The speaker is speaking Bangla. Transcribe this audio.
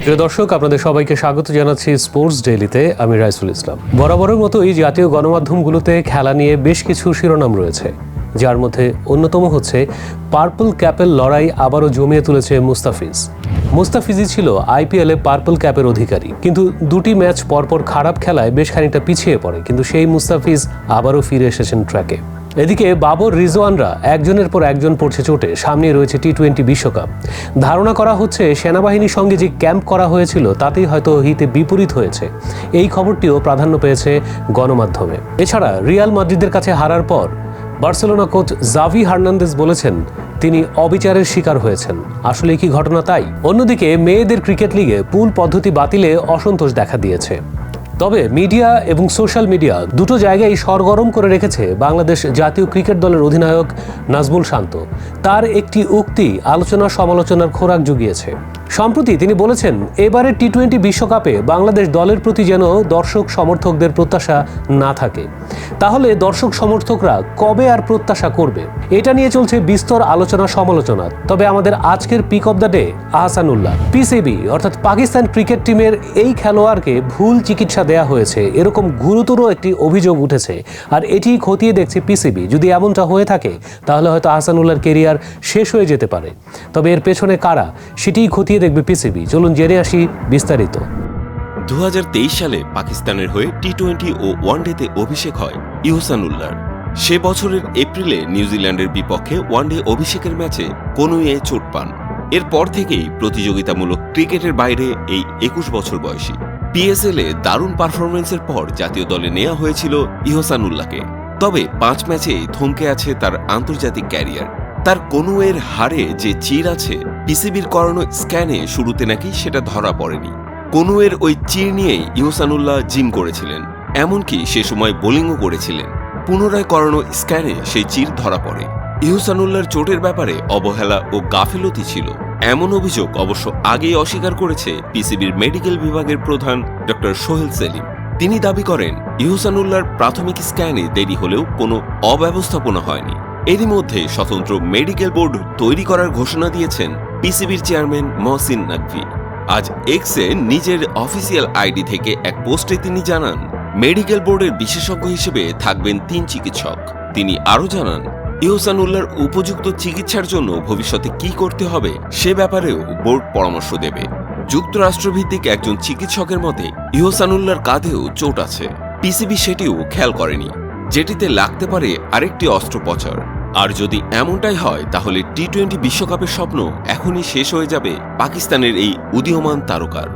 প্রিয় দর্শক, আপনাদের সবাইকে স্বাগত জানাচ্ছি স্পোর্টস ডেইলিতে। আমি রাইসুল ইসলাম। বরাবরের মতোই জাতীয় গণমাধ্যমগুলোতে খেলা নিয়ে বেশ কিছু শিরোনাম রয়েছে, যার মধ্যে অন্যতম হচ্ছে পার্পল ক্যাপের লড়াই আবারও জমিয়ে তুলেছে মুস্তাফিজ। মুস্তাফিজই ছিল আইপিএলে পার্পল ক্যাপের অধিকারী, কিন্তু দুটি ম্যাচ পরপর খারাপ খেলায় বেশ খানিকটা পিছিয়ে পড়ে, কিন্তু সেই মুস্তাফিজ আবারও ফিরে এসেছেন ট্র্যাকে। এদিকে বাবর রিজওয়ানরা একজনের পর একজন পড়ছে চোটে। সামনে রয়েছে টি-20 বিশ্বকাপ। ধারণা করা হচ্ছে সেনাবাহিনীর সঙ্গে যে ক্যাম্প করা হয়েছিল তাতেই হয়তো হিতে বিপরীত হয়েছে। এই খবরটিও প্রাধান্য পেয়েছে গণমাধ্যমে। এছাড়া রিয়াল মাদ্রিদের কাছে হারার পর বার্সেলোনা কোচ জাভি হার্নান্দেজ বলেছেন তিনি অবিচারের শিকার হয়েছেন। আসলে কি ঘটনা তাই? অন্যদিকে মেয়েদের ক্রিকেট লিগে পুল পদ্ধতি বাতিলে অসন্তোষ দেখা দিয়েছে। তবে মিডিয়া এবং সোশ্যাল মিডিয়া দুটো জায়গায় সরগরম করে রেখেছে বাংলাদেশ জাতীয় ক্রিকেট দলের অধিনায়ক নাজমুল শান্ত। তার একটি উক্তি আলোচনা সমালোচনার খোরাক জুগিয়েছে। সম্প্রতি তিনি বলেছেন, এবারের টি-20 বিশ্বকাপে বাংলাদেশ দলের প্রতি যেন দর্শক সমর্থকদের প্রত্যাশা না থাকে। তাহলে দর্শক সমর্থকরা কবে আর প্রত্যাশা করবে? এটা নিয়ে চলছে বিস্তর আলোচনা সমালোচনা। তবে আমাদের আজকের pick of the day Ahsanullah. PCB অর্থাৎ পাকিস্তান ক্রিকেট টিমের এই খেলোয়াড়কে ভুল চিকিৎসা দেয়া হয়েছে, এরকম গুরুতর একটি অভিযোগ উঠেছে। আর এটি খতিয়ে দেখছে পিসিবি। যদি এমনটা হয়ে থাকে তাহলে হয়তো আহসানুল্লাহর কেরিয়ার শেষ হয়ে যেতে পারে। তবে এর পেছনে কারা, সেটিই খতিয়ে দেখবে পিসিবি। চলুন জেনে আসি বিস্তারিত। 2023 সালে পাকিস্তানের হয়ে টি-20 ও ওয়ানডেতে অভিষেক হয় ইহসানুল্লাহর। সে বছরের এপ্রিলে নিউজিল্যান্ডের বিপক্ষে ওয়ানডে অভিষেকের ম্যাচে কনুইয়ে চোট পান। এরপর থেকেই প্রতিযোগিতামূলক ক্রিকেটের বাইরে এই 21 বছর বয়সী পিএসএল এ দারুণ পারফরমেন্সের পর জাতীয় দলে নেওয়া হয়েছিল ইহসানুল্লাহকে। তবে 5 ম্যাচেই থমকে আছে তার আন্তর্জাতিক ক্যারিয়ার। তার কনুয়ের হাড়ে যে চির আছে, পিসিবির করানো স্ক্যানে শুরুতে নাকি সেটা ধরা পড়েনি। কনুয়ের ওই চির নিয়েই ইহসানুল্লাহ জিম করেছিলেন, এমনকি সে সময় বোলিংও করেছিলেন। পুনরায় করানো স্ক্যানে সেই চির ধরা পড়ে। ইহসানুল্লাহর চোটের ব্যাপারে অবহেলা ও গাফিলতি ছিল, এমন অভিযোগ অবশ্য আগেই অস্বীকার করেছে পিসিবির মেডিকেল বিভাগের প্রধান ডক্টর সোহেল সেলিম। তিনি দাবি করেন, ইহসানুল্লাহর প্রাথমিক স্ক্যানে দেরি হলেও কোনো অব্যবস্থাপনা হয়নি। এরই মধ্যে স্বতন্ত্র মেডিকেল বোর্ড তৈরি করার ঘোষণা দিয়েছেন পিসিবির চেয়ারম্যান মহসিন নাকভি। আজ এক্সে নিজের অফিসিয়াল আইডি থেকে এক পোস্টে তিনি জানান, মেডিকেল বোর্ডের বিশেষজ্ঞ হিসেবে থাকবেন 3 চিকিৎসক। তিনি আরও জানান, ইহসানুল্লাহর উপযুক্ত চিকিৎসার জন্য ভবিষ্যতে কি করতে হবে সে ব্যাপারেও বোর্ড পরামর্শ দেবে। যুক্তরাষ্ট্রভিত্তিক একজন চিকিৎসকের মতে ইহসানুল্লাহর কাঁধেও চোট আছে। পিসিবি সেটিও খেয়াল করেনি, যেটিতে লাগতে পারে আরেকটি অস্ত্রোপচার। আর যদি এমনটাই হয় তাহলে টি-20 বিশ্বকাপের স্বপ্ন এখনই শেষ হয়ে যাবে পাকিস্তানের এই উদীয়মান তারকার।